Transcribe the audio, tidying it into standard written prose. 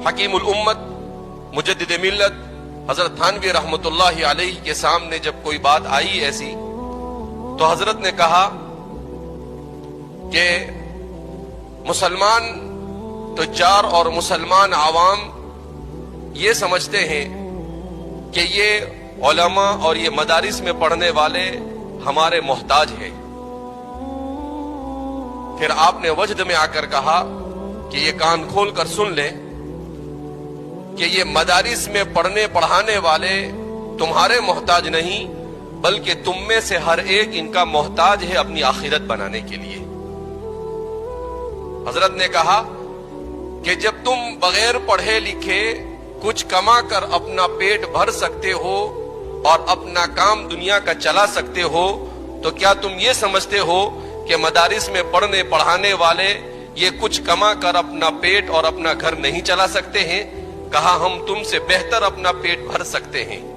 حکیم الامت مجدد ملت حضرت تھانوی رحمتاللہ علیہ کے سامنے جب کوئی بات آئی ایسی تو حضرت نے کہا کہ مسلمان تجار اور مسلمان عوام یہ سمجھتے ہیں کہ یہ علماء اور یہ مدارس میں پڑھنے والے ہمارے محتاج ہیں۔ پھر آپ نے وجد میں آ کر کہا کہ یہ کان کھول کر سن لیں کہ یہ مدارس میں پڑھنے پڑھانے والے تمہارے محتاج نہیں بلکہ تم میں سے ہر ایک ان کا محتاج ہے اپنی آخرت بنانے کے لیے۔ حضرت نے کہا کہ جب تم بغیر پڑھے لکھے کچھ کما کر اپنا پیٹ بھر سکتے ہو اور اپنا کام دنیا کا چلا سکتے ہو تو کیا تم یہ سمجھتے ہو کہ مدارس میں پڑھنے پڑھانے والے یہ کچھ کما کر اپنا پیٹ اور اپنا گھر نہیں چلا سکتے ہیں؟ کہا ہم تم سے بہتر اپنا پیٹ بھر سکتے ہیں۔